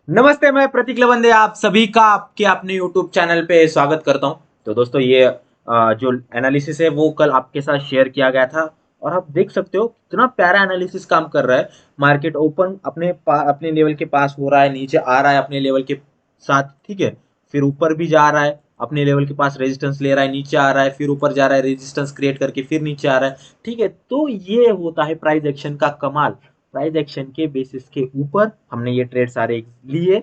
नमस्ते, मैं प्रतीक लवंदे आप सभी का आपके अपने YouTube चैनल पे स्वागत करता हूं। तो दोस्तों ये जो एनालिसिस है वो कल आपके साथ शेयर किया गया था और आप देख सकते हो कितना प्यारा एनालिसिस काम कर रहा है। मार्केट ओपन अपने लेवल के पास हो रहा है, नीचे आ रहा है अपने लेवल के साथ, ठीक है। फिर ऊपर भी जा रहा है, अपने लेवल के पास रेजिस्टेंस ले रहा है, नीचे आ रहा है, फिर ऊपर जा रहा है, रेजिस्टेंस क्रिएट करके फिर नीचे आ रहा है, ठीक है। तो ये होता है प्राइस एक्शन का कमाल। प्राइस एक्शन के बेसिस के ऊपर हमने ये ट्रेड सारे लिए,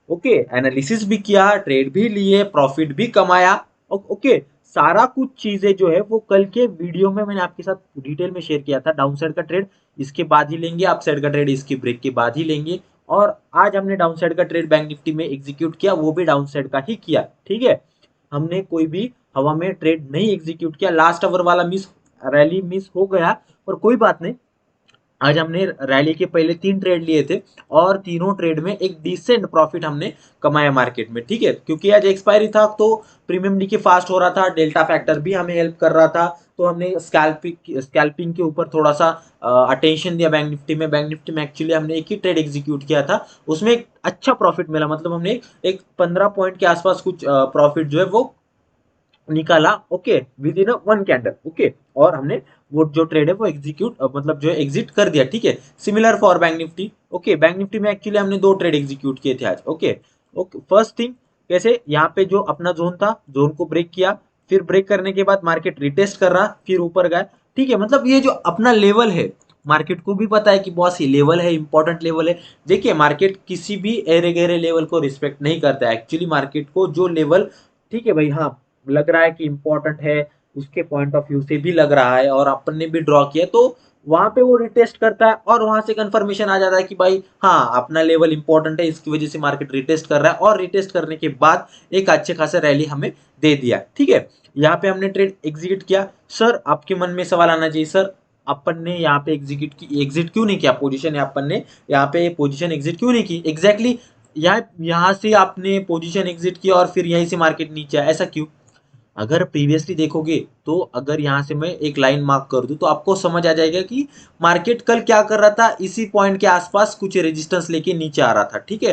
ओके। एनालिसिस भी किया, ट्रेड भी लिए, प्रॉफिट भी कमाया, ओके। सारा कुछ चीजें जो है वो कल के वीडियो में मैंने आपके साथ डिटेल में शेयर किया था। डाउन साइड का ट्रेड इसके बाद ही लेंगे, अप साइड का ट्रेड इसकी ब्रेक के बाद ही लेंगे। और आज हमने डाउन साइड का ट्रेड बैंक निफ्टी में एग्जीक्यूट किया, वो भी डाउन साइड का ही किया, ठीक है। हमने कोई भी हवा में ट्रेड नहीं एग्जीक्यूट किया। लास्ट आवर वाला रैली मिस हो गया, पर कोई बात नहीं। आज हमने रैली के पहले 3 ट्रेड लिए थे और तीनों ट्रेड में एक डिसेंट प्रॉफिट हमने कमाया मार्केट में, ठीक है। क्योंकि आज एक्सपायरी था तो प्रीमियम डीके फास्ट हो रहा था, डेल्टा फैक्टर भी हमें हेल्प कर रहा था। तो हमने स्कैल्पिंग के ऊपर थोड़ा सा अटेंशन दिया। बैंक निफ्टी में एक्चुअली हमने एक ही ट्रेड एग्जीक्यूट किया था, उसमें एक अच्छा प्रॉफिट मिला। मतलब हमने एक 15 पॉइंट के आसपास कुछ प्रॉफिट जो है वो निकाला, okay, with in 1 candle, okay. और हमने वो जो ट्रेड है वो एग्जीक्यूट मतलब जो एग्जिट कर दिया, ठीक है। Similar for bank Nifty, okay. Bank Nifty में एक्चुअली हमने 2 ट्रेड एग्जीक्यूट किए थे आज, ओके। ओके, फर्स्ट थिंग, कैसे यहाँ पे जो अपना जोन था, जोन को ब्रेक किया, फिर ब्रेक करने के बाद मार्केट रिटेस्ट कर रहा, फिर ऊपर गया, ठीक है। मतलब ये जो अपना लेवल है, मार्केट को भी पता है कि बॉस ये लेवल है, इंपॉर्टेंट लेवल है। देखिए, मार्केट किसी भी एरे गहरे लेवल को रिस्पेक्ट नहीं करता है एक्चुअली। मार्केट को जो लेवल, ठीक है भाई, हाँ, लग रहा है कि इंपॉर्टेंट है, उसके पॉइंट ऑफ व्यू से भी लग रहा है और अपन ने भी ड्रॉ किया, तो वहां पे वो रिटेस्ट करता है और वहां से कंफर्मेशन आ जाता है कि भाई हाँ, अपना लेवल इंपॉर्टेंट है, इसकी वजह से मार्केट रिटेस्ट कर रहा है। और रिटेस्ट करने के बाद एक अच्छे खासा रैली हमें दे दिया, ठीक है। यहाँ पे हमने ट्रेड एग्जीक्यूट किया। सर, आपके मन में सवाल आना चाहिए, सर अपन ने यहाँ पे एग्जिट क्यों नहीं किया पोजीशन, अपन ने यहाँ पे पोजीशन एग्जिट क्यों नहीं की, एग्जैक्टली exactly, यहाँ से आपने पोजीशन एग्जिट किया और फिर यहीं से मार्केट नीचे आया, ऐसा क्यों? अगर प्रीवियसली देखोगे तो अगर यहाँ से मैं एक लाइन मार्क कर दूं तो आपको समझ आ जाएगा कि मार्केट कल क्या कर रहा था, इसी पॉइंट के आसपास कुछ रेजिस्टेंस लेके नीचे आ रहा था, ठीक है।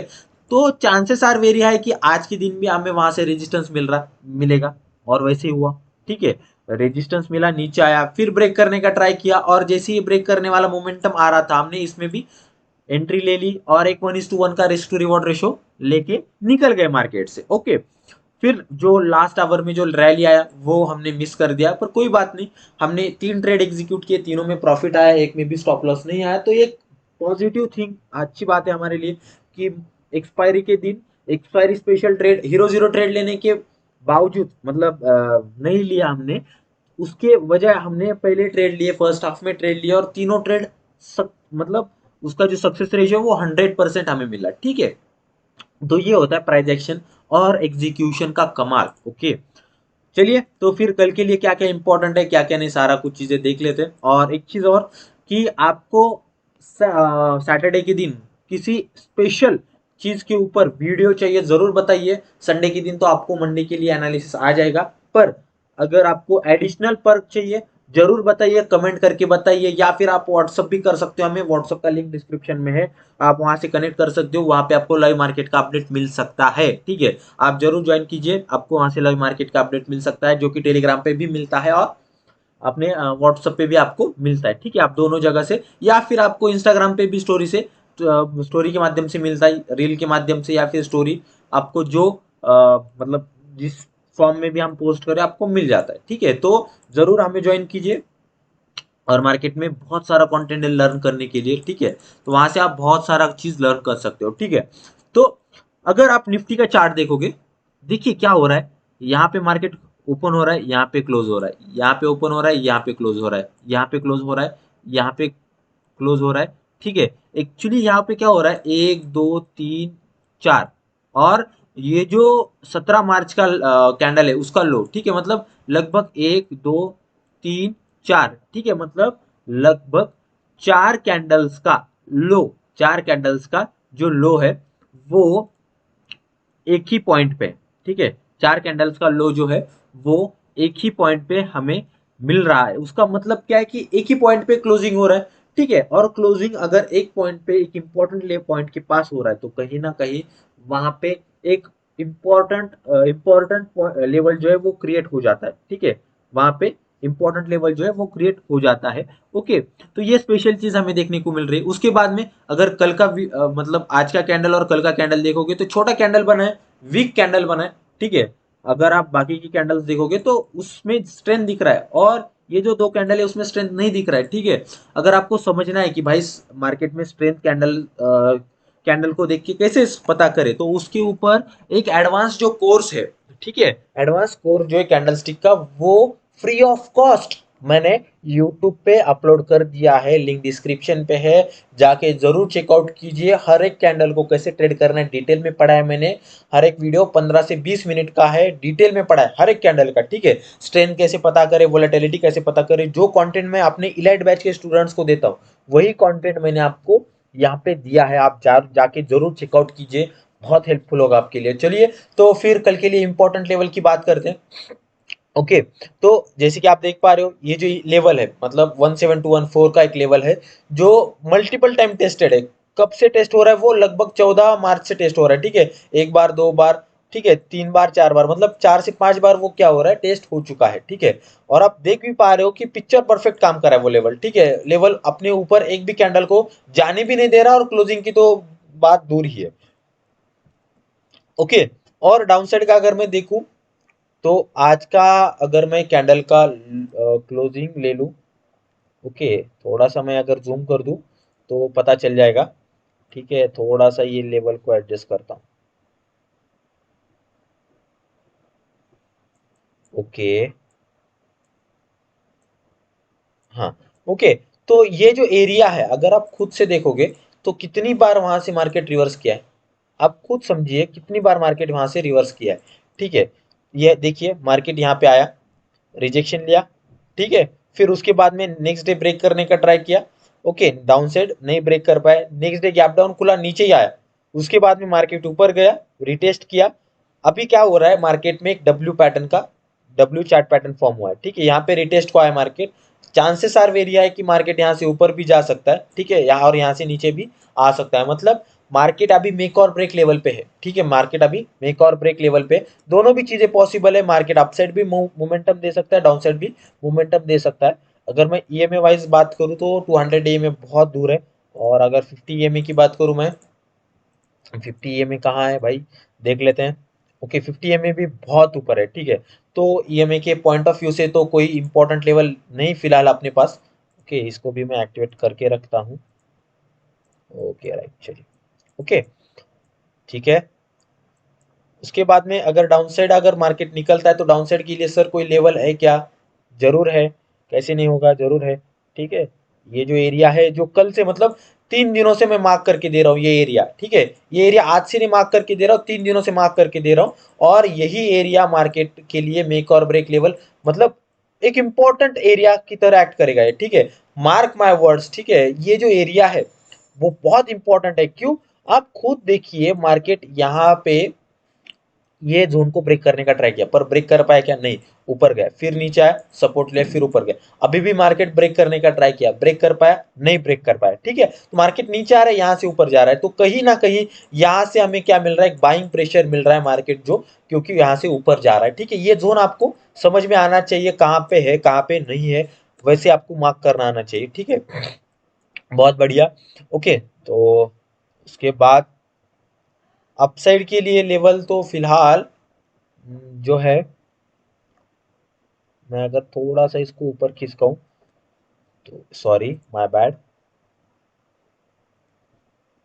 तो चांसेस आर वेरी हाई कि आज के दिन भी हमें वहां से रेजिस्टेंस मिलेगा। और वैसे ही हुआ, ठीक है। रेजिस्टेंस मिला, नीचे आया, फिर ब्रेक करने का ट्राई किया और जैसे ही ब्रेक करने वाला मोमेंटम आ रहा था, हमने इसमें भी एंट्री ले ली और एक 1:1 का रिस्क टू रिवॉर्ड रेशो लेके निकल गए मार्केट से, ओके। फिर जो लास्ट आवर में जो रैली आया वो हमने मिस कर दिया, पर कोई बात नहीं। हमने 3 ट्रेड एग्जीक्यूट किए, तीनों में प्रॉफिट आया, एक में भी स्टॉप लॉस नहीं आया, तो एक पॉजिटिव थिंग, अच्छी बात है हमारे लिए कि एक्सपायरी के दिन expiry special trade, hero zero trade लेने के बावजूद, मतलब नहीं लिया हमने। उसके वजह हमने पहले ट्रेड लिए, फर्स्ट हाफ में ट्रेड लिया और तीनों ट्रेड मतलब उसका जो सक्सेस रेशियो वो 100% हमें मिला, ठीक है। तो ये होता है प्राइस एक्शन और एग्जीक्यूशन का कमाल, ओके। चलिए, तो फिर कल के लिए क्या क्या इंपॉर्टेंट है, क्या क्या नहीं, सारा कुछ चीजें देख लेते हैं। और एक चीज और कि आपको सैटरडे के दिन किसी स्पेशल चीज के ऊपर वीडियो चाहिए, जरूर बताइए। संडे के दिन तो आपको मंडे के लिए एनालिसिस आ जाएगा, पर अगर आपको एडिशनल पर्क चाहिए, जरूर बताइए, कमेंट करके बताइए, या फिर आप व्हाट्सअप भी कर सकते हो, हमें व्हाट्सअप का लिंक डिस्क्रिप्शन में है, आप वहां से कनेक्ट कर सकते हो। वहां पे आपको लाइव मार्केट का अपडेट मिल सकता है, ठीक है। आप जरूर ज्वाइन कीजिए, आपको वहां से लाइव मार्केट का अपडेट मिल सकता है, जो कि टेलीग्राम पे भी मिलता है और अपने व्हाट्सएप पे भी आपको मिलता है, ठीक है। आप दोनों जगह से, या फिर आपको इंस्टाग्राम पे भी स्टोरी के माध्यम से मिलता है, रील के माध्यम से, या फिर स्टोरी, आपको जो मतलब जिस फॉर्म में भी हम पोस्ट करें आपको मिल जाता है, ठीक है। तो जरूर हमें ज्वाइन कीजिए और मार्केट में बहुत सारा कंटेंट है लर्न करने के लिए, ठीक है। तो वहां से आप बहुत सारा चीज लर्न कर सकते हो, ठीक है। तो अगर आप निफ्टी का चार्ट देखोगे, देखिए क्या हो रहा है। यहाँ पे मार्केट ओपन हो रहा है, यहाँ पे क्लोज हो रहा है, यहाँ पे ओपन हो रहा है, यहाँ पे क्लोज हो रहा है, यहाँ पे क्लोज हो रहा है, यहाँ पे क्लोज हो रहा है, ठीक है। एक्चुअली यहाँ पे क्या हो रहा है, 1 2 3 4, और ये जो 17 मार्च का कैंडल है उसका लो, ठीक है। मतलब लगभग 1 2 3 4, ठीक है। मतलब लगभग 4 कैंडल्स का लो, 4 कैंडल्स का जो लो है वो एक ही पॉइंट पे, ठीक है। 4 कैंडल्स का लो जो है वो एक ही पॉइंट पे हमें मिल रहा है। उसका मतलब क्या है कि एक ही पॉइंट पे क्लोजिंग हो रहा है, ठीक है। और क्लोजिंग अगर एक पॉइंट पे एक इंपॉर्टेंट पॉइंट के पास हो रहा है तो कहीं ना कहीं वहां पे एक इम्पोर्टेंट लेवल जो है वो क्रिएट हो जाता है, ठीक है। वहां पे इंपॉर्टेंट लेवल जो है वो क्रिएट हो जाता है। ओके, तो ये स्पेशल चीज हमें देखने को मिल रही है। उसके बाद में अगर कल का मतलब आज का कैंडल और कल का कैंडल देखोगे तो छोटा कैंडल बना है, वीक कैंडल बना है, ठीक है। अगर आप बाकी की कैंडल्स देखोगे तो उसमें स्ट्रेंथ दिख रहा है, और ये जो दो कैंडल है उसमें स्ट्रेंथ नहीं दिख रहा है, ठीक है। अगर आपको समझना है कि भाई मार्केट में स्ट्रेंथ कैंडल को देख के कैसे पता करें, तो उसके ऊपर एक एडवांस जो कोर्स है, ठीक है, एडवांस कोर्स जो है कैंडल स्टिक का, वो फ्री ऑफ कॉस्ट मैंने यूट्यूब पे अपलोड कर दिया है, लिंक डिस्क्रिप्शन पे है, जाके जरूर चेकआउट कीजिए। हर एक कैंडल को कैसे ट्रेड करना है डिटेल में पढ़ा है मैंने। हर एक वीडियो 15 से 20 मिनट का है, डिटेल में पढ़ा है हर एक कैंडल का, ठीक है। स्ट्रेंथ कैसे पता करें, वोलेटिलिटी कैसे पता करें, जो कंटेंट मैं अपने इलाइट बैच के स्टूडेंट्स को देता हूँ वही कंटेंट मैंने आपको यहाँ पे दिया है। आप जाके जरूर चेकआउट कीजिए, बहुत हेल्पफुल होगा आपके लिए। चलिए, तो फिर कल के लिए इंपॉर्टेंट लेवल की बात करते हैं। ओके, तो जैसे कि आप देख पा रहे हो ये जो लेवल है मतलब 17214 का एक लेवल है जो मल्टीपल टाइम टेस्टेड है। कब से टेस्ट हो रहा है वो लगभग 14 मार्च से टेस्ट हो रहा है, ठीक है। एक बार, दो बार, ठीक है, तीन बार, चार बार, मतलब 4 से 5 बार वो क्या हो रहा है, टेस्ट हो चुका है, ठीक है। और आप देख भी पा रहे हो कि पिक्चर परफेक्ट काम कर रहा है वो लेवल, ठीक है। लेवल अपने ऊपर एक भी कैंडल को जाने भी नहीं दे रहा, और क्लोजिंग की तो बात दूर ही है। ओके, और डाउन साइड का अगर मैं देखूं तो आज का अगर मैं कैंडल का क्लोजिंग ले लूं, ओके, थोड़ा सा मैं अगर जूम कर दूं तो पता चल जाएगा, ठीक है। थोड़ा सा ये लेवल को एडजस्ट करता हूं। ओके, हाँ, ओके, तो ये जो एरिया है अगर आप खुद से देखोगे तो कितनी बार वहां से मार्केट रिवर्स किया है, आप खुद समझिए कितनी बार मार्केट वहां से रिवर्स किया है, ठीक है। ये देखिए मार्केट यहाँ पे आया, रिजेक्शन लिया, ठीक है। फिर उसके बाद में नेक्स्ट डे ब्रेक करने का ट्राई किया, ओके, डाउन साइड नहीं ब्रेक कर पाए, नेक्स्ट डे गैप डाउन खुला, नीचे ही आया। उसके बाद में मार्केट ऊपर गया, रिटेस्ट किया। अभी क्या हो रहा है मार्केट में, एक डब्ल्यू चार्ट पैटर्न फॉर्म हुआ है, ठीक है। यहाँ पे रिटेस्ट को आया मार्केट, चांसेस आर वेरी है कि मार्केट यहाँ से ऊपर भी जा सकता है, ठीक है, यहाँ और यहाँ से नीचे भी आ सकता है। मतलब मार्केट अभी मेक और ब्रेक लेवल पे है, ठीक है। मार्केट अभी मेक और ब्रेक लेवल पे, दोनों भी चीजें पॉसिबल है। मार्केट अपसाइड भी मोमेंटम दे सकता है, डाउन साइड भी मोमेंटम दे सकता है। अगर मैं ईएमए वाइज बात करूँ तो 200 ईएमए बहुत दूर है, और अगर 50 ईएमए की बात करूँ मैं, 50 ईएमए कहाँ है भाई, देख लेते हैं। ओके, 50 ईएमए भी बहुत ऊपर है, ठीक है। तो ईएमए के पॉइंट ऑफ व्यू से तो कोई इंपॉर्टेंट लेवल नहीं फिलहाल अपने पास। ओके, इसको भी मैं एक्टिवेट करके रखता हूँ। ओके, राइट, चलिए, ओके, ठीक है। उसके बाद में अगर डाउन साइड अगर मार्केट निकलता है तो डाउन साइड के लिए सर कोई लेवल है क्या, जरूर है, कैसे नहीं होगा, जरूर है, ठीक है। ये जो एरिया है जो कल से मतलब 3 दिनों से मैं मार्क करके दे रहा हूँ ये एरिया, ठीक है। ये एरिया आज से नहीं मार्क करके दे रहा हूँ, 3 दिनों से मार्क करके दे रहा हूँ। और यही एरिया मार्केट के लिए मेक और ब्रेक लेवल, मतलब एक इंपॉर्टेंट एरिया की तरह एक्ट करेगा ये, ठीक है। मार्क माय वर्ड्स, ठीक है। ये जो एरिया है वो बहुत इंपॉर्टेंट है, क्यों, आप खुद देखिए मार्केट यहाँ पे ये जोन को ब्रेक करने का ट्राई किया, पर ब्रेक कर पाया क्या, नहीं, ऊपर गया, फिर नीचे आया, सपोर्ट लिया, फिर ऊपर गया। अभी भी मार्केट ब्रेक करने का ट्राई किया, ब्रेक कर पाया, नहीं ब्रेक कर पाया, ठीक है। तो मार्केट नीचे आ रहा है, यहाँ से ऊपर जा रहा है, तो कहीं ना कहीं यहाँ से हमें क्या मिल रहा है, एक बाइंग प्रेशर मिल रहा है मार्केट जो, क्योंकि यहाँ से ऊपर जा रहा है, ठीक है। ये जोन आपको समझ में आना चाहिए, कहाँ पे है कहाँ पे नहीं है, वैसे आपको मार्क करना आना चाहिए, ठीक है। बहुत बढ़िया। ओके, तो उसके बाद अपसाइड के लिए लेवल तो फिलहाल जो है, मैं अगर थोड़ा सा इसको ऊपर खिसकाऊं तो, सॉरी, माय बैड,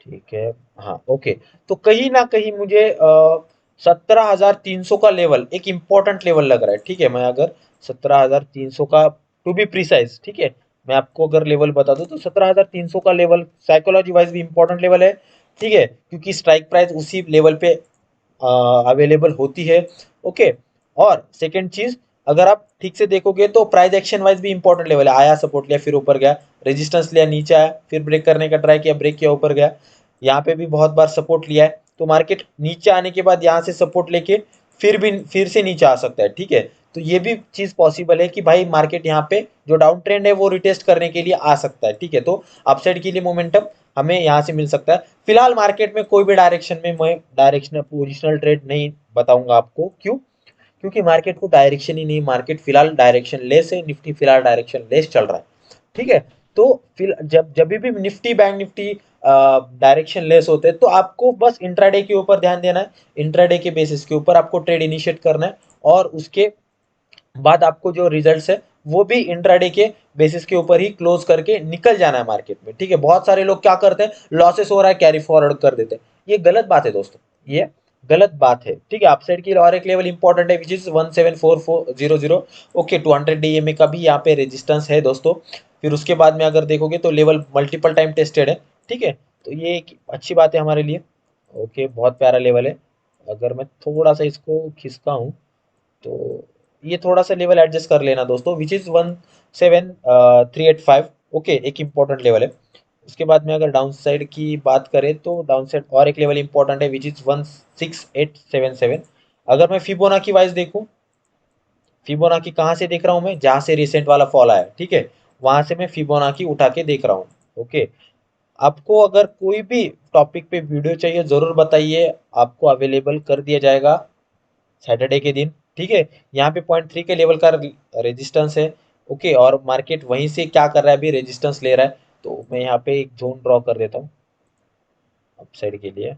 ठीक है, हाँ, ओके। तो कहीं ना कहीं मुझे 17,300 का लेवल एक इंपॉर्टेंट लेवल लग रहा है, ठीक है। मैं अगर 17,300 का, टू बी प्रिसाइज, ठीक है, मैं आपको अगर लेवल बता दूं तो 17,300 का लेवल साइकोलॉजी वाइज भी इंपॉर्टेंट लेवल है, ठीक है, क्योंकि स्ट्राइक प्राइस उसी लेवल पे अवेलेबल होती है। ओके, और सेकेंड चीज, अगर आप ठीक से देखोगे तो प्राइस एक्शन वाइज भी इंपॉर्टेंट लेवल है, आया, सपोर्ट लिया, फिर ऊपर गया, रेजिस्टेंस लिया, नीचे आया, फिर ब्रेक करने का ट्राई किया, ब्रेक किया, ऊपर गया, यहाँ पे भी बहुत बार सपोर्ट लिया है। तो मार्केट नीचे आने के बाद यहाँ से सपोर्ट लेके फिर से नीचे आ सकता है, ठीक है। तो ये भी चीज पॉसिबल है कि भाई मार्केट यहाँ पे जो डाउन ट्रेंड है वो रिटेस्ट करने के लिए आ सकता है, ठीक है। तो अपसाइड के लिए मोमेंटम हमें यहाँ से मिल सकता है। फिलहाल मार्केट में कोई भी डायरेक्शन में मैं डायरेक्शनल पोजिशनल ट्रेड नहीं बताऊंगा आपको, क्यों? क्योंकि मार्केट को डायरेक्शन ही नहीं, मार्केट फिलहाल डायरेक्शन लेस है, निफ्टी फिलहाल डायरेक्शन लेस चल रहा है, ठीक है। तो फिर जब जब भी Nifty bank Nifty direction less होते हैं तो आपको बस इंट्राडे के ऊपर ध्यान देना है, इंट्राडे के बेसिस के ऊपर आपको ट्रेड इनिशिएट करना है, और उसके बाद आपको जो रिजल्ट्स है वो भी इंट्राडे के बेसिस के ऊपर ही क्लोज करके निकल जाना है मार्केट में, ठीक है। बहुत सारे लोग क्या करते हैं, लॉसेस हो रहा है कैरी फॉरवर्ड कर देते हैं, ये गलत बात है दोस्तों, ये गलत बात है, ठीक है। अपसाइड की और एक लेवल इंपॉर्टेंट है विच इज 174400। ओके, 200 डीएमए का भी यहाँ पे रेजिस्टेंस है दोस्तों। फिर उसके बाद में अगर देखोगे तो लेवल मल्टीपल टाइम टेस्टेड है, ठीक है। तो ये एक अच्छी बात है हमारे लिए। ओके, बहुत प्यारा लेवल है। अगर मैं थोड़ा सा इसको खिसका हूँ तो ये थोड़ा सा लेवल एडजस्ट कर लेना दोस्तों, विच इज 17385। ओके, एक इंपॉर्टेंट लेवल है। उसके बाद में अगर डाउन साइड की बात करें तो डाउन साइड और एक लेवल इंपॉर्टेंट है विच इज 16877। अगर मैं फिबोनाची वाइज देखूं, फिबोनाची कहाँ से देख रहा हूँ मैं, जहां से रिसेंट वाला फॉल आया, ठीक है, वहां से मैं फिबोनाची उठा के देख रहा हूँ। ओके, आपको अगर कोई भी टॉपिक पे वीडियो चाहिए जरूर बताइए, आपको अवेलेबल कर दिया जाएगा सैटरडे के दिन, ठीक है। यहाँ पे 0.3 के लेवल का रेजिस्टेंस है। ओके, और मार्केट वहीं से क्या कर रहा है, अभी रेजिस्टेंस ले रहा है, तो मैं यहाँ पे एक जोन ड्रॉ कर देता हूँ अपसाइड के लिए,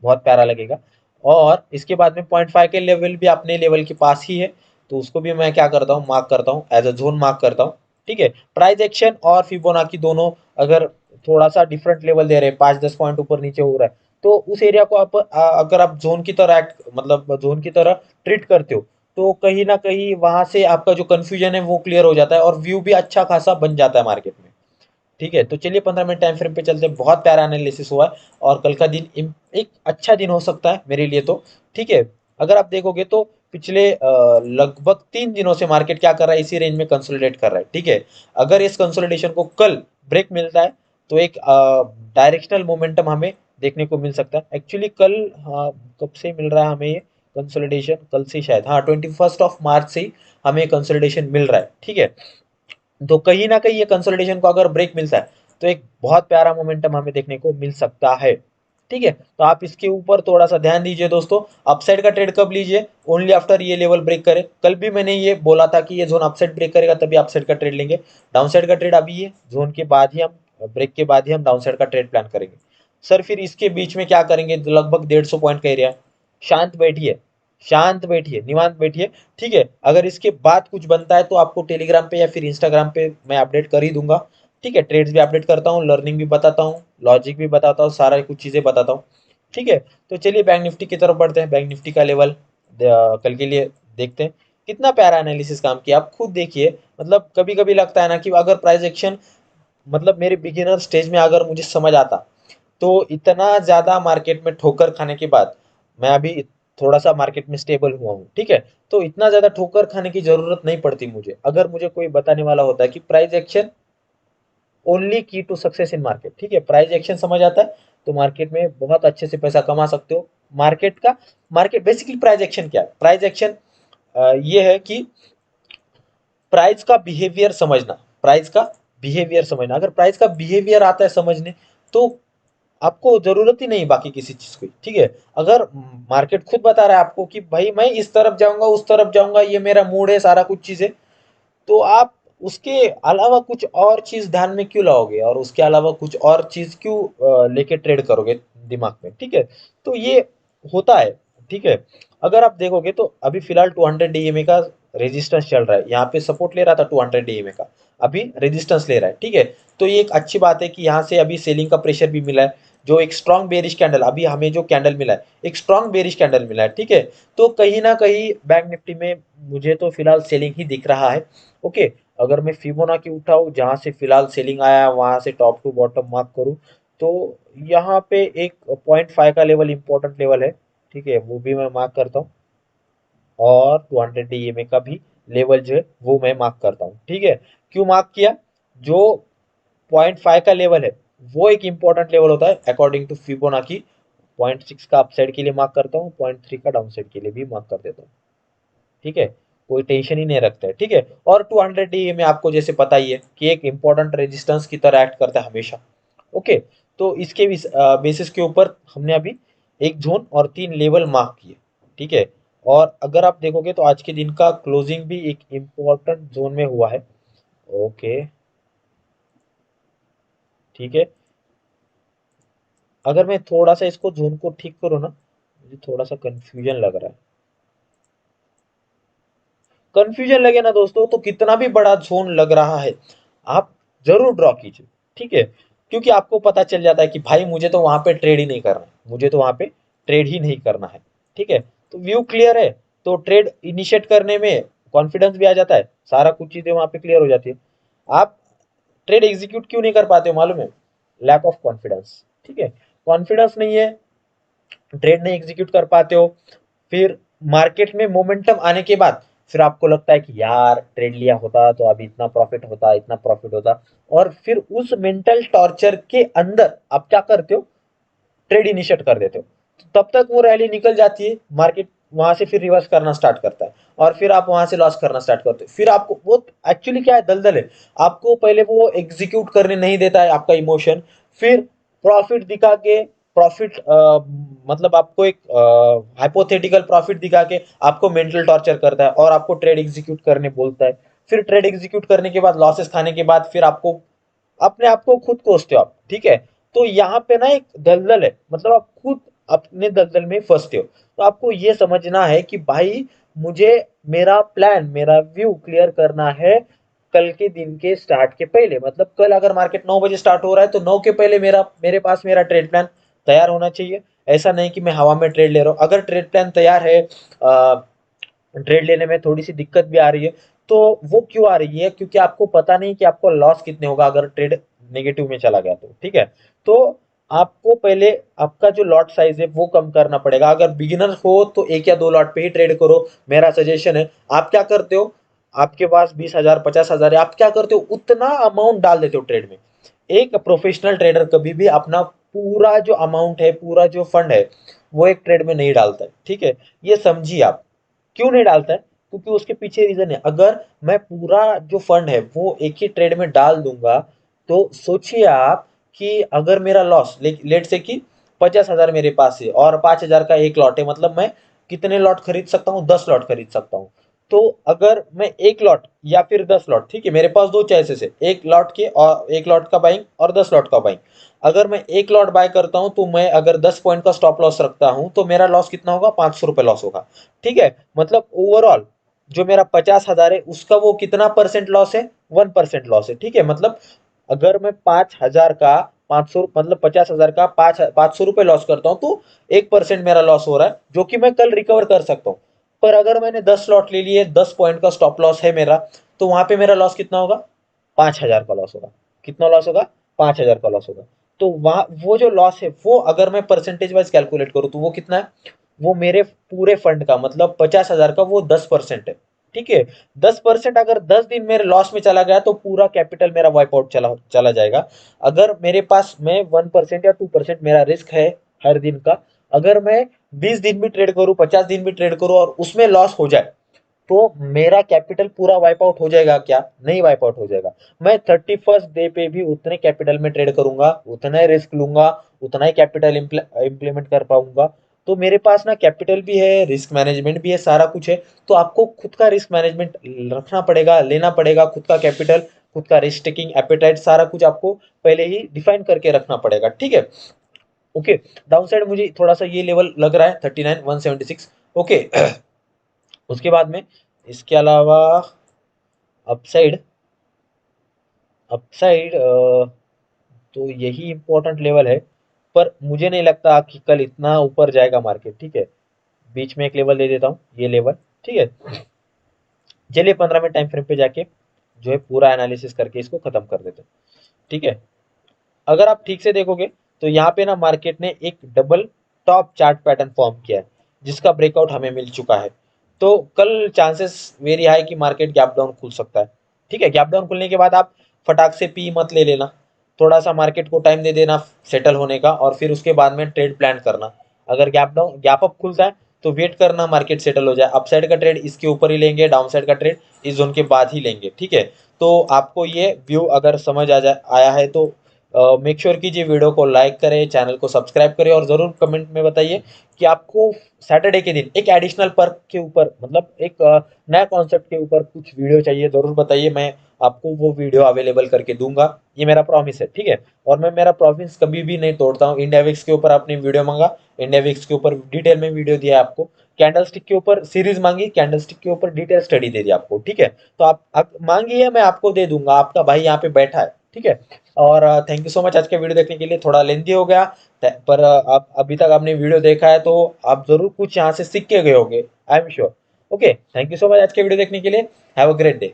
बहुत प्यारा लगेगा। और इसके बाद में 0.5 के लेवल भी अपने लेवल के पास ही है, तो उसको भी मैं क्या करता हूँ, मार्क करता हूँ, एज अ जोन मार्क करता हूँ, ठीक है। प्राइस एक्शन और फिबोनाची दोनों अगर थोड़ा सा डिफरेंट लेवल दे रहे हैं, 5-10 पॉइंट ऊपर नीचे हो रहा है, तो उस एरिया को आप अगर आप जोन की तरह मतलब जोन की तरह ट्रीट करते हो, तो कहीं ना कहीं वहां से आपका जो कंफ्यूजन है वो क्लियर हो जाता है और व्यू भी अच्छा खासा बन जाता है मार्केट में, ठीक है। तो चलिए 15 मिनट टाइम फ्रेम पे चलते हैं, बहुत प्यारा एनालिसिस हुआ है और कल का दिन एक अच्छा दिन हो सकता है मेरे लिए, तो ठीक है। अगर आप देखोगे तो पिछले लगभग 3 दिनों से मार्केट क्या कर रहा है, इसी रेंज में कंसोलिडेट कर रहा है, ठीक है। अगर इस कंसोलिडेशन को कल ब्रेक मिलता है तो एक डायरेक्शनल मोमेंटम हमें देखने को मिल सकता है। एक्चुअली कल, हाँ, कब से मिल रहा है हमें ये कंसोलिडेशन, कल से शायद, हाँ, 21 मार्च से ही हमें कंसोलिडेशन मिल रहा है, ठीक है। तो कहीं ना कहीं ये कंसोलिडेशन को अगर ब्रेक मिलता है तो एक बहुत प्यारा मोमेंटम हमें देखने को मिल सकता है, ठीक है। तो आप इसके ऊपर थोड़ा सा ध्यान दीजिए दोस्तों। अपसाइड का ट्रेड कब लीजिए, ओनली आफ्टर ये लेवल ब्रेक करे। कल भी मैंने ये बोला था कि ये जोन अपसाइड ब्रेक करेगा तभी अपसाइड का ट्रेड लेंगे। डाउनसाइड का ट्रेड अभी ये जोन के बाद ही हम, ब्रेक के बाद ही हम डाउनसाइड का ट्रेड प्लान करेंगे। सर फिर इसके बीच में क्या करेंगे, लगभग 150 पॉइंट का एरिया। शांत बैठिए, शांत बैठिए, निवांत बैठिए, ठीक है। अगर इसके बाद कुछ बनता है तो आपको टेलीग्राम पे या फिर इंस्टाग्राम पे मैं अपडेट कर ही दूंगा, ठीक है। ट्रेड्स भी अपडेट करता हूँ, लर्निंग भी बताता हूँ, लॉजिक भी बताता हूँ, सारा कुछ चीजें बताता हूँ, ठीक है। तो चलिए बैंक निफ्टी की तरफ बढ़ते हैं। बैंक निफ्टी का लेवल कल के लिए देखते हैं। कितना प्यारा एनालिसिस काम किया, आप खुद देखिए। मतलब कभी कभी लगता है ना कि अगर प्राइस एक्शन, मतलब मेरे बिगिनर स्टेज में अगर मुझे समझ आता, तो इतना ज्यादा मार्केट में ठोकर खाने के बाद, मैं अभी थोड़ा सा मार्केट में स्टेबल हुआ हूँ, ठीक है। तो इतना ज्यादा ठोकर खाने की जरूरत नहीं पड़ती मुझे, अगर मुझे कोई बताने वाला होता है कि प्राइस एक्शन ओनली की टू सक्सेस इन मार्केट, ठीक है। प्राइस एक्शन समझ आता है तो मार्केट में बहुत अच्छे से पैसा कमा सकते हो। मार्केट बेसिकली प्राइस एक्शन क्या है, प्राइस एक्शन ये है कि प्राइस का बिहेवियर समझना, प्राइस का बिहेवियर समझना। अगर प्राइस का बिहेवियर आता है समझने, तो आपको जरूरत ही नहीं बाकी किसी चीज की, ठीक है। अगर मार्केट खुद बता रहा है आपको कि भाई मैं इस तरफ जाऊंगा उस तरफ जाऊंगा, ये मेरा मूड है, सारा कुछ चीजें, तो आप उसके अलावा कुछ और चीज ध्यान में क्यों लाओगे और उसके अलावा कुछ और चीज क्यों लेके ट्रेड करोगे दिमाग में, ठीक है। तो ये होता है, ठीक है। अगर आप देखोगे तो अभी फिलहाल 200 डीएमए का रेजिस्टेंस चल रहा है, यहाँ पे सपोर्ट ले रहा था 200 डीएमए का, अभी रेजिस्टेंस ले रहा है, ठीक है। तो ये एक अच्छी बात है कि यहाँ से अभी सेलिंग का प्रेशर भी मिला है। जो एक स्ट्रॉन्ग बेरिश कैंडल, अभी हमें जो कैंडल मिला है एक स्ट्रॉन्ग बेरिश कैंडल मिला है, ठीक है। तो कहीं ना कहीं बैंक निफ्टी में मुझे तो फिलहाल सेलिंग ही दिख रहा है। ओके, अगर मैं फिबोनाची उठाऊं जहां से फिलहाल सेलिंग आया वहां से टॉप टू बॉटम मार्क करूं, तो यहाँ पे एक 0.5 का लेवल इंपॉर्टेंट लेवल है, ठीक है, वो भी मैं मार्क करता हूँ। और 200 डीएमए का भी लेवल जो है वो मैं मार्क करता हूँ, ठीक है। क्यों मार्क किया, जो 0.5 का लेवल है वो एक इंपॉर्टेंट लेवल होता है अकॉर्डिंग टू फिबोनाची। 0.6 का अपसाइड के लिए मार्क करता हूँ, 0.3 का डाउनसाइड के लिए भी मार्क कर देता हूँ, ठीक है। कोई टेंशन ही नहीं रखता है, ठीक है। और 200 डी में आपको जैसे पता ही है कि एक इंपॉर्टेंट रेजिस्टेंस की तरह एक्ट करता है हमेशा। ओके, तो इसके बेसिस के ऊपर हमने अभी एक जोन और 3 लेवल मार्क किए, ठीक है। और अगर आप देखोगे तो आज के दिन का क्लोजिंग भी एक इम्पोर्टेंट जोन में हुआ है। ओके, ठीक है। अगर मैं थोड़ा सा इसको जोन को ठीक करूँ ना, मुझे थोड़ा सा कंफ्यूजन लग रहा है। कंफ्यूजन लगे ना दोस्तों, तो कितना भी बड़ा जोन लग रहा है आप जरूर ड्रॉ कीजिए, ठीक है। क्योंकि आपको पता चल जाता है कि भाई मुझे तो वहां पे ट्रेड ही नहीं करना है, मुझे तो वहां पे ट्रेड ही नहीं करना है, ठीक है। तो व्यू क्लियर है, तो ट्रेड इनिशिएट करने में कॉन्फिडेंस भी आ जाता है, सारा कुछ चीजें वहां पे क्लियर हो जाती है। आप ट्रेड एग्जीक्यूट क्यों नहीं कर पाते हो मालूम है? लैक ऑफ कॉन्फिडेंस, ठीक है। कॉन्फिडेंस नहीं है, ट्रेड नहीं एग्जीक्यूट कर पाते हो। फिर मार्केट में मोमेंटम आने के बाद फिर आपको लगता है कि यार ट्रेड लिया होता तो अभी इतना प्रॉफिट होता, इतना प्रॉफिट होता। और फिर उस मेंटल टॉर्चर के अंदर आप क्या करते हो? ट्रेड इनिशिएट कर देते हो। तो तब तक वो रैली निकल जाती है, मार्केट वहां से फिर रिवर्स करना स्टार्ट करता है, और फिर आप वहां से लॉस करना स्टार्ट करते हो। फिर आपको वो एक्चुअली क्या है, दलदल है। आपको पहले वो एग्जीक्यूट करने नहीं देता है आपका इमोशन, फिर प्रॉफिट दिखा के, प्रॉफिट मतलब आपको एक हाइपोथेटिकल प्रॉफिट दिखा के आपको मेंटल टॉर्चर करता है और आपको ट्रेड एग्जीक्यूट करने बोलता है। फिर ट्रेड एग्जीक्यूट करने के बाद, लॉसेस खाने के बाद, फिर आपको अपने आप को खुद कोसते हो आप, ठीक है। तो यहाँ पे ना एक दलदल है, मतलब आप खुद अपने दलदल में फंसते हो। तो आपको ये समझना है कि भाई मुझे मेरा प्लान, मेरा व्यू क्लियर करना है कल के दिन के स्टार्ट के पहले। मतलब कल अगर मार्केट 9 बजे स्टार्ट हो रहा है तो 9 के पहले मेरे पास मेरा ट्रेड प्लान तैयार होना चाहिए। ऐसा नहीं कि मैं हवा में ट्रेड ले रहा हूँ। अगर ट्रेड प्लान तैयार है, ट्रेड लेने में थोड़ी सी दिक्कत भी आ रही है, तो वो क्यों आ रही है? क्योंकि आपको पता नहीं कि आपको लॉस कितने होगा अगर ट्रेड नेगेटिव में चला गया तो, ठीक है। तो आपको पहले आपका जो लॉट साइज है वो कम करना पड़ेगा। अगर बिगिनर हो तो 1 या 2 लॉट पे ही ट्रेड करो, मेरा सजेशन है। आप क्या करते हो? आपके पास 20,000 50,000 है, आप क्या करते हो? उतना अमाउंट डाल देते हो ट्रेड में। एक प्रोफेशनल ट्रेडर कभी भी अपना पूरा जो अमाउंट है, पूरा जो फंड है, वो एक ट्रेड में नहीं डालता है, ठीक है। ये समझिए आप क्यों नहीं डालता है। क्योंकि उसके पीछे रीजन है। अगर मैं पूरा जो फंड है वो एक ही ट्रेड में डाल दूंगा, तो सोचिए आप कि अगर मेरा लॉस, लेट से कि 50,000 मेरे पास है और 5,000 का एक लॉट है, मतलब मैं कितने लॉट खरीद सकता हूँ? 10 लॉट खरीद सकता हूँ। तो अगर मैं एक लॉट या फिर 10 लॉट, ठीक है, मेरे पास दो चॉइसेस है, एक लॉट के और एक लॉट का बाइंग और 10 लॉट का बाइंग। अगर मैं एक लॉट बाय करता हूं तो मैं अगर 10 पॉइंट का स्टॉप लॉस रखता हूं तो मेरा लॉस कितना होगा? 500 रुपए लॉस होगा, ठीक है। मतलब ओवरऑल जो मेरा 50,000 है उसका वो कितना परसेंट लॉस है? 1% लॉस है, ठीक है। मतलब अगर मैं 5,000 का 500, मतलब 50,000 का 500 रुपए लॉस करता हूँ तो 1% मेरा लॉस हो रहा है, जो कि मैं कल रिकवर कर सकता हूँ। पर अगर मैंने 10 लॉट ले लिए, 10 पॉइंट का स्टॉप लॉस है मेरा, तो वहां पे मेरा लॉस कितना होगा? 5,000 का लॉस होगा। कितना लॉस होगा? 5,000 का लॉस होगा। तो वहां वो जो लॉस है वो अगर मैं परसेंटेज वाइज कैलकुलेट करूँ तो वो कितना है? वो मेरे पूरे फंड का, मतलब 50,000 का वो 10% है, ठीक है। 10% अगर 10 दिन मेरे लॉस में चला गया तो पूरा कैपिटल मेरा वाइप आउट चला चला जाएगा। अगर मेरे पास में 1% या 2% मेरा रिस्क है हर दिन का, अगर मैं 20 दिन भी ट्रेड करूं, 50 दिन भी ट्रेड करूं और उसमें लॉस हो जाए, तो मेरा कैपिटल पूरा वाइप आउट हो जाएगा क्या? नहीं वाइप आउट हो जाएगा। मैं 31st डे पे भी उतने कैपिटल में ट्रेड करूंगा, उतना ही रिस्क लूंगा, उतना ही कैपिटल इंप्लीमेंट कर पाऊंगा। तो मेरे पास ना कैपिटल भी है, रिस्क मैनेजमेंट भी है, सारा कुछ है। तो आपको खुद का रिस्क मैनेजमेंट रखना पड़ेगा, लेना पड़ेगा, खुद का कैपिटल, खुद का रिस्क टेकिंग एपेटाइट, सारा कुछ आपको पहले ही डिफाइन करके रखना पड़ेगा, ठीक है। ओके, डाउन साइड मुझे थोड़ा सा ये लेवल लग रहा है 39,176। ओके, उसके बाद में इसके अलावा अपसाइड, अपसाइड तो यही इंपॉर्टेंट लेवल है। पर मुझे नहीं लगता कि कल इतना ऊपर जाएगा मार्केट, ठीक है। बीच में एक लेवल दे देता हूँ, ये लेवल, ठीक है। चलिए 15 मिनट टाइम फ्रेम पे जाके जो है पूरा एनालिसिस करके इसको खत्म कर देते हैं, ठीक है। अगर आप ठीक से देखोगे तो यहाँ पे ना मार्केट ने एक double top chart pattern form किया है, जिसका ब्रेकआउट हमें मिल चुका है। तो कल चांसेस वेरी हाई कि मार्केट गैप डाउन खुल सकता है, ठीक है। गैप डाउन खुलने के बाद आप फटाक से पी मत ले लेना, थोड़ा सा मार्केट को टाइम दे देना सेटल होने का, और फिर उसके बाद में ट्रेड प्लान करना। अगर गैप अप खुलता है तो वेट करना मार्केट सेटल हो जाए। अपसाइड का ट्रेड इसके ऊपर ही लेंगे, डाउन साइड का ट्रेड इस जोन के बाद ही लेंगे, ठीक है। तो आपको ये व्यू अगर समझ आया है तो मेक श्योर कीजिए वीडियो को लाइक करें, चैनल को सब्सक्राइब करें और ज़रूर कमेंट में बताइए कि आपको सैटरडे के दिन एक एडिशनल पर्क के ऊपर, मतलब एक नया कॉन्सेप्ट के ऊपर कुछ वीडियो चाहिए, ज़रूर बताइए, मैं आपको वो वीडियो अवेलेबल करके दूंगा। ये मेरा प्रॉमिस है, ठीक है। और मैं मेरा प्रॉमिस कभी भी नहीं तोड़ता हूँ। इंडिया विक्स के ऊपर आपने वीडियो मांगा, इंडिया विक्स के ऊपर डिटेल में वीडियो दिया है आपको। कैंडलस्टिक के ऊपर सीरीज मांगी, कैंडलस्टिक के ऊपर डिटेल स्टडी दे दी आपको, ठीक है। तो आप मांगिए, मैं आपको दे दूंगा, आपका भाई यहाँ पे बैठा है, ठीक है। और थैंक यू सो मच आज का वीडियो देखने के लिए। थोड़ा लेंथी हो गया पर आप अभी तक आपने वीडियो देखा है तो आप जरूर कुछ यहाँ से सीख के गए होंगे, I am sure. Okay, thank you so much आज के वीडियो देखने के लिए। Have a great day.